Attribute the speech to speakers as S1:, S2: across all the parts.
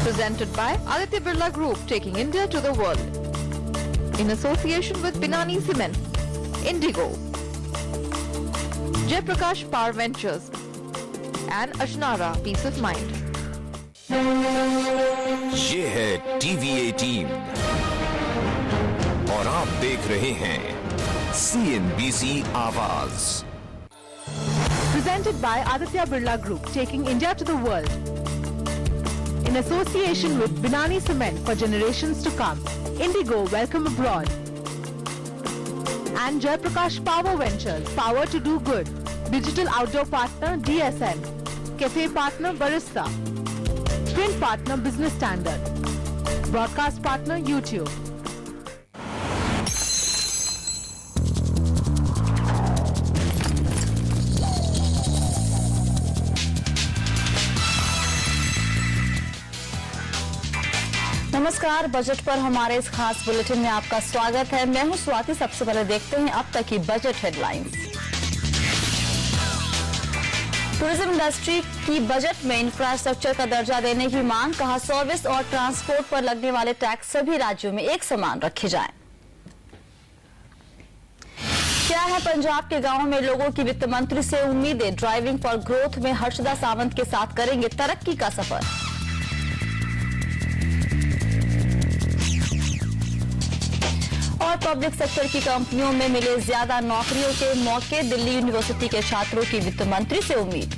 S1: Presented by Aditya Birla Group, taking India to the world. In association with Binani Cement, Indigo, Jaiprakash Power Ventures and Ashnara Peace of Mind.
S2: ये है TV 18 और आप देख रहे हैं CNBC आवाज।
S3: Presented by Aditya Birla Group, taking India to the world. In association with Binani Cement for generations to come. Indigo, welcome abroad. And Jaiprakash Power Ventures, power to do good. Digital outdoor partner DSN. Cafe partner Barista. Print partner Business Standard. Broadcast partner YouTube.
S4: नमस्कार, budget पर हमारे इस खास bulletin में आपका स्वागत है। मैं हूं स्वाति। सबसे पहले देखते हैं अब तक की बजट हेडलाइंस। टूरिज्म इंडस्ट्री की बजट में इंफ्रास्ट्रक्चर का दर्जा देने की मांग। कहा, सर्विस और ट्रांसपोर्ट पर लगने वाले टैक्स सभी राज्यों में एक समान रखे जाएं। क्या है पंजाब के गांवों में लोगों की वित्त मंत्री से उम्मीदें। ड्राइविंग फॉर ग्रोथ में हर्षदा सावंत के साथ करेंगे तरक्की का सफर। और पब्लिक सेक्टर की कंपनियों में मिले ज्यादा नौकरियों के मौके। दिल्ली यूनिवर्सिटी के छात्रों की वित्त मंत्री से उम्मीद।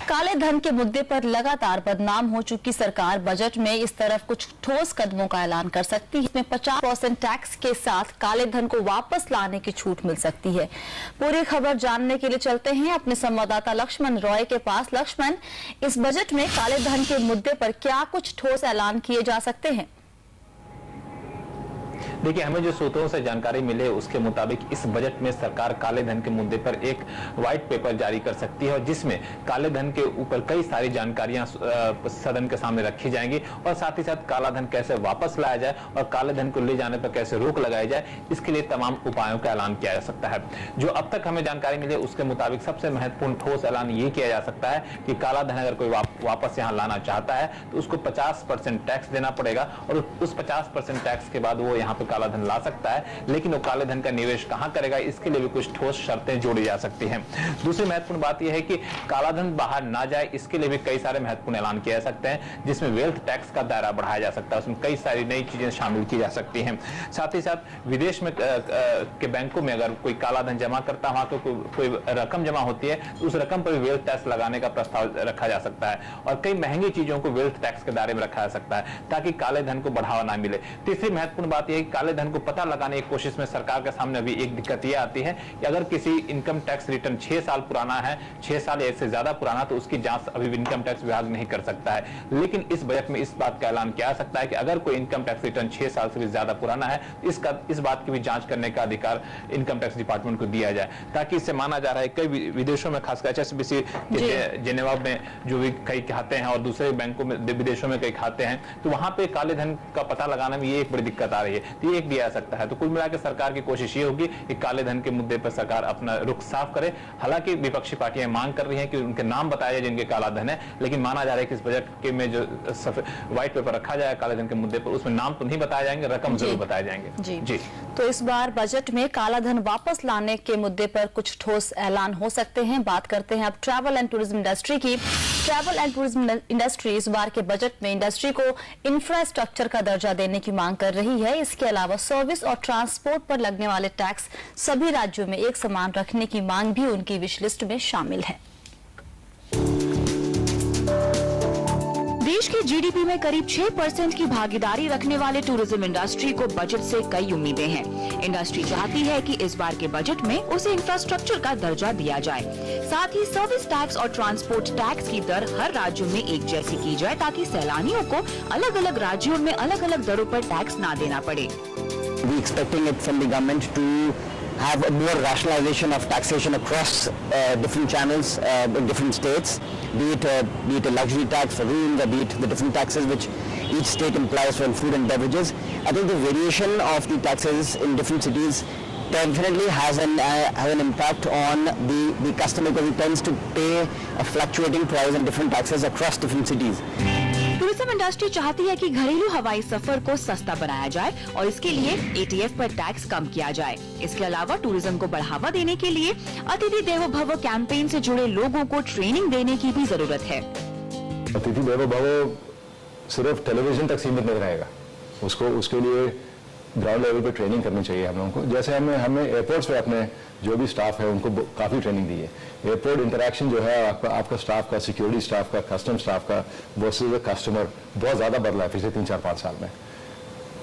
S4: काले धन के मुद्दे पर लगातार बदनाम हो चुकी सरकार बजट में इस तरफ कुछ ठोस कदमों का ऐलान कर सकती है। इसमें 50% टैक्स के साथ काले धन को वापस लाने की छूट मिल सकती है। पूरी खबर जानने के लिए चलते हैं अपने संवाददाता लक्ष्मण रॉय के पास। लक्ष्मण, इस बजट में काले धन के मुद्दे पर क्या कुछ ठोस ऐलान किए जा सकते हैं?
S5: देखिए, हमें जो सूत्रों से जानकारी मिले उसके मुताबिक इस बजट में सरकार काले धन के मुद्दे पर एक व्हाइट पेपर जारी कर सकती है और जिसमें काले धन के ऊपर कई सारी जानकारियां सदन के सामने रखी जाएंगी और साथ ही साथ काला धन कैसे वापस लाया जाए और काले धन को ले जाने पर कैसे रोक लगाई जाए, इसके लिए तमाम उपायों का ऐलान किया जा सकता है। जो अब तक हमें जानकारी मिली उसके मुताबिक सबसे महत्वपूर्ण ठोस ऐलान ये किया जा सकता है कि काला धन अगर कोई वापस यहाँ लाना चाहता है तो उसको 50% टैक्स देना पड़ेगा और उस 50% टैक्स के बाद वो यहाँ पे काला धन ला सकता है। लेकिन वो काले धन का निवेश कहां करेगा, इसके लिए भी कुछ ठोस शर्तें जोड़ी जा सकती हैं। दूसरी महत्वपूर्ण बात यह है कि काला धन बाहर ना जाए, इसके लिए भी कई सारे महत्वपूर्ण ऐलान किए जा सकते हैं, जिसमें वेल्थ टैक्स का दायरा बढ़ाया जा सकता है। उसमें कई सारी नई चीजें शामिल की जा सकती हैं। साथ ही साथ विदेश में के बैंकों में अगर कोई काला धन जमा करता है, वहां तो कोई रकम जमा होती है, तो उस रकम पर भी वेल्थ टैक्स लगाने का प्रस्ताव रखा जा सकता है और कई महंगी चीजों को वेल्थ टैक्स के दायरे में रखा जा सकता है ताकि काले धन को बढ़ावा ना मिले। तीसरी महत्वपूर्ण बात यह है कि काले धन को पता लगाने की कोशिश में सरकार के सामने अभी एक दिक्कत यह आती है कि अगर किसी इनकम टैक्स रिटर्न 6 साल पुराना है, 6 साल या इससे ज्यादा पुराना, तो उसकी जांच अभी इनकम टैक्स विभाग नहीं कर सकता है। लेकिन इस बजट में इस बात का ऐलान किया जा सकता है कि अगर कोई इनकम टैक्स रिटर्न 6 साल से भी ज्यादा पुराना है, इस बात की भी जांच करने का अधिकार इनकम टैक्स डिपार्टमेंट को दिया जाए, ताकि इससे माना जा रहा है कई विदेशों में, खासकर HSBC जेनेवा में जो भी कई खाते हैं और दूसरे बैंकों में विदेशों में कई खाते हैं, तो वहां पे काले धन का पता लगाने में ये एक बड़ी दिक्कत आ रही है। तो ये एक दिया जा सकता है। तो कुल मिलाकर सरकार की कोशिश ये होगी कि काले धन के मुद्दे पर सरकार अपना रुख साफ करे। हालांकि विपक्षी पार्टियां मांग कर रही हैं कि उनके नाम बताया जाए जिनके काला धन है, लेकिन माना जा रहा है कि इस बजट के में जो व्हाइट पेपर रखा जाए काले धन के मुद्दे पर, उसमें नाम तो नहीं बताए जाएंगे, रकम जरूर बताए जाएंगे। जी।
S4: तो इस बार बजट में काला धन वापस लाने के मुद्दे पर कुछ ठोस ऐलान हो सकते हैं। बात करते हैं अब ट्रैवल एंड टूरिज्म इंडस्ट्री की। ट्रैवल एंड टूरिज्म इंडस्ट्री इस बार के बजट में इंडस्ट्री को इंफ्रास्ट्रक्चर का दर्जा देने की मांग कर रही है। इसके अलावा सर्विस और ट्रांसपोर्ट पर लगने वाले टैक्स सभी राज्यों में एक समान रखने की मांग भी उनकी विश लिस्ट में शामिल है।
S3: देश की जीडीपी में करीब 6% की भागीदारी रखने वाले टूरिज्म इंडस्ट्री को बजट से कई उम्मीदें हैं। इंडस्ट्री चाहती है कि इस बार के बजट में उसे इंफ्रास्ट्रक्चर का दर्जा दिया जाए। साथ ही सर्विस टैक्स और ट्रांसपोर्ट टैक्स की दर हर राज्यों में एक जैसी की जाए, ताकि सैलानियों को अलग अलग राज्यों में अलग अलग दरों पर टैक्स न देना पड़े।
S6: We expecting it from the government to have a more rationalization of taxation across different channels in different states, be it a luxury tax for rooms or be it the different taxes which each state implies for food and beverages. I think the variation of the taxes in different cities definitely has an impact on the customer because he tends to pay a fluctuating price and different taxes across different cities.
S3: Tourism industry चाहती है कि घरेलू हवाई सफर को सस्ता बनाया जाए और इसके लिए ATF पर टैक्स कम किया जाए। इसके अलावा टूरिज्म को बढ़ावा देने के लिए अतिथि देवो भव कैंपेन से जुड़े लोगों को ट्रेनिंग देने की भी जरूरत है।
S7: अतिथि देवो भव सिर्फ टेलीविजन तक सीमित नहीं रहेगा, उसके लिए ग्राउंड लेवल पे ट्रेनिंग करनी चाहिए हम लोगों को। जैसे हमें एयरपोर्ट्स पे अपने जो भी स्टाफ है उनको काफ़ी ट्रेनिंग दी है। एयरपोर्ट इंटरेक्शन जो है आपका स्टाफ का, सिक्योरिटी स्टाफ का, कस्टम स्टाफ का वर्सेस कस्टमर बहुत ज़्यादा बदला है पिछले 3-4-5 साल में।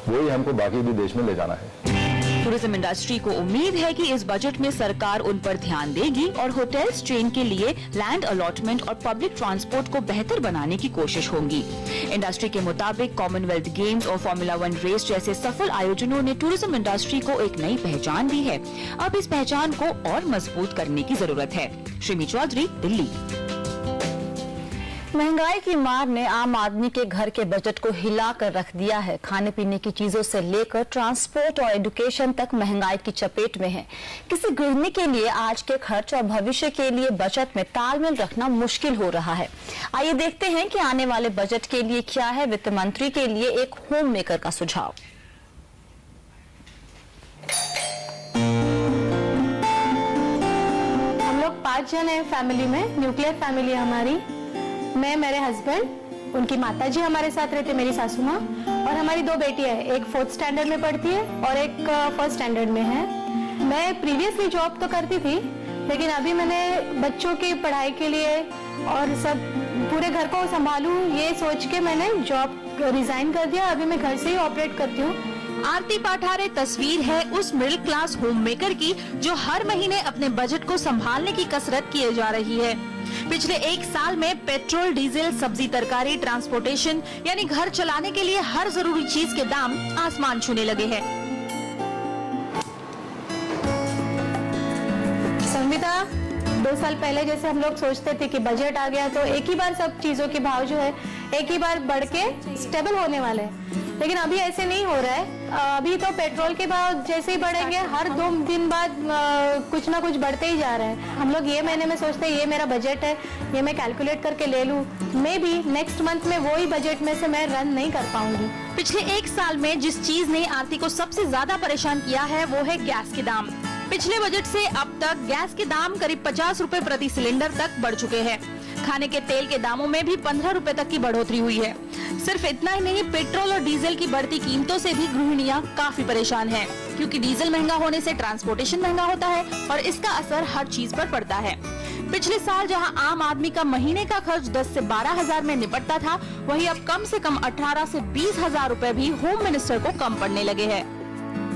S7: वही हमको बाकी भी देश में ले जाना है।
S3: टूरिज्म इंडस्ट्री को उम्मीद है कि इस बजट में सरकार उन पर ध्यान देगी और होटल्स चेन के लिए लैंड अलॉटमेंट और पब्लिक ट्रांसपोर्ट को बेहतर बनाने की कोशिश होगी। इंडस्ट्री के मुताबिक कॉमनवेल्थ गेम्स और फॉर्मूला 1 रेस जैसे सफल आयोजनों ने टूरिज्म इंडस्ट्री को एक नई पहचान दी है। अब इस पहचान को और मजबूत करने की जरूरत है। श्रीमी चौधरी, दिल्ली।
S4: महंगाई की मार ने आम आदमी के घर के बजट को हिला कर रख दिया है। खाने पीने की चीजों से लेकर ट्रांसपोर्ट और एजुकेशन तक महंगाई की चपेट में है। किसी गृहिणी के लिए आज के खर्च और भविष्य के लिए बचत में तालमेल रखना मुश्किल हो रहा है। आइए देखते हैं कि आने वाले बजट के लिए क्या है वित्त मंत्री के लिए एक होम मेकर का सुझाव।
S8: हम लोग 5 जन हैं फैमिली में, न्यूक्लियर फैमिली है हमारी। मैं, मेरे हस्बैंड, उनकी माताजी हमारे साथ रहते, मेरी सासू माँ, और हमारी 2 बेटियां हैं। एक 4th स्टैंडर्ड में पढ़ती है और एक 1st स्टैंडर्ड में है। मैं प्रीवियसली जॉब तो करती थी, लेकिन अभी मैंने बच्चों की पढ़ाई के लिए और सब पूरे घर को संभालूं ये सोच के मैंने जॉब रिजाइन कर दिया। अभी मैं घर से ही ऑपरेट करती हूँ।
S3: आरती पाठारे तस्वीर है उस मिडिल क्लास होम मेकर की जो हर महीने अपने बजट को संभालने की कसरत किए जा रही है। पिछले 1 साल में पेट्रोल, डीजल, सब्जी, तरकारी, ट्रांसपोर्टेशन यानी घर चलाने के लिए हर जरूरी चीज के दाम आसमान छूने लगे हैं।
S8: संविदा 2 साल पहले जैसे हम लोग सोचते थे कि बजट आ गया तो एक ही बार सब चीजों के भाव जो है एक ही बार बढ़ के स्टेबल होने वाले हैं, लेकिन अभी ऐसे नहीं हो रहा है। अभी तो पेट्रोल के भाव जैसे ही बढ़ेंगे हर 2 दिन बाद कुछ ना कुछ बढ़ते ही जा रहे हैं। हम लोग ये महीने में सोचते हैं ये मेरा बजट है, ये मैं कैलकुलेट करके ले लूं, मे बी नेक्स्ट मंथ में वही बजट में से मैं रन नहीं कर पाऊंगी।
S3: पिछले 1 साल में जिस चीज ने आरती को सबसे ज्यादा परेशान किया है वो है गैस के दाम। पिछले बजट से अब तक गैस के दाम करीब 50 रुपए प्रति सिलेंडर तक बढ़ चुके हैं। खाने के तेल के दामों में भी 15 रुपए तक की बढ़ोतरी हुई है। सिर्फ इतना ही नहीं, पेट्रोल और डीजल की बढ़ती कीमतों से भी गृहिणियां काफी परेशान हैं, क्योंकि डीजल महंगा होने से ट्रांसपोर्टेशन महंगा होता है और इसका असर हर चीज पर पड़ता है। पिछले साल जहां आम आदमी का महीने का खर्च 10 से 12 हजार में निपटता था, वहीं अब कम से कम 18 से 20 हजार रुपए भी होम मिनिस्टर को कम पड़ने लगे हैं।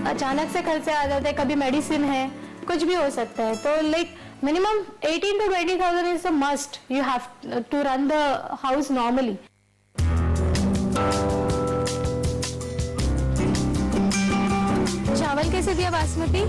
S8: अचानक से खर्चे आ जाते हैं, कभी मेडिसिन है, कुछ भी हो सकता है। तो like minimum 18 to 20,000 is a must. You have to run the house normally. चावल कैसे दिया बासमती?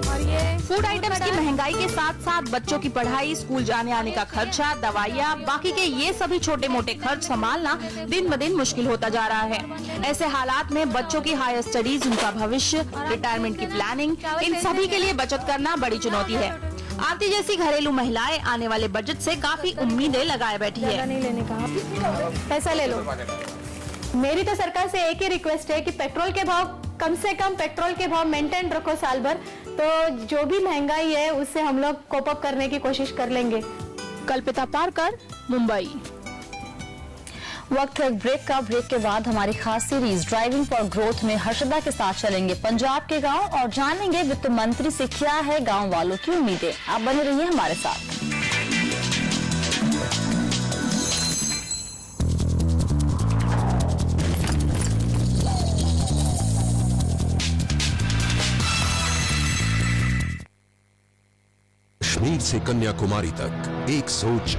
S8: और ये
S3: फूड आइटम्स की महंगाई के साथ साथ बच्चों की पढ़ाई, स्कूल जाने आने का खर्चा, दवाइयाँ, बाकी के ये सभी छोटे मोटे खर्च संभालना दिन ब दिन मुश्किल होता जा रहा है। ऐसे हालात में बच्चों की हायर स्टडीज, उनका भविष्य, रिटायरमेंट की प्लानिंग, इन सभी के लिए बचत करना बड़ी चुनौती है। आरती जैसी घरेलू महिलाएं आने वाले बजट से काफी उम्मीदें लगाए बैठी है।
S8: नहीं लेने का, पैसा ले लो। मेरी तो सरकार से एक ही रिक्वेस्ट है कि पेट्रोल के भाव कम से कम पेट्रोल के भाव मेंटेन रखो साल भर, तो जो भी महंगाई है उससे हम लोग कोप अप करने की कोशिश कर लेंगे।
S3: कल्पिता पारकर, मुंबई।
S4: वक्त है ब्रेक का। ब्रेक के बाद हमारी खास सीरीज ड्राइविंग फॉर ग्रोथ में हर्षदा के साथ चलेंगे पंजाब के गांव और जानेंगे वित्त मंत्री से क्या है गांव वालों की उम्मीदें। आप बने रहिए हमारे साथ।
S9: कश्मीर से कन्याकुमारी तक एक सोच,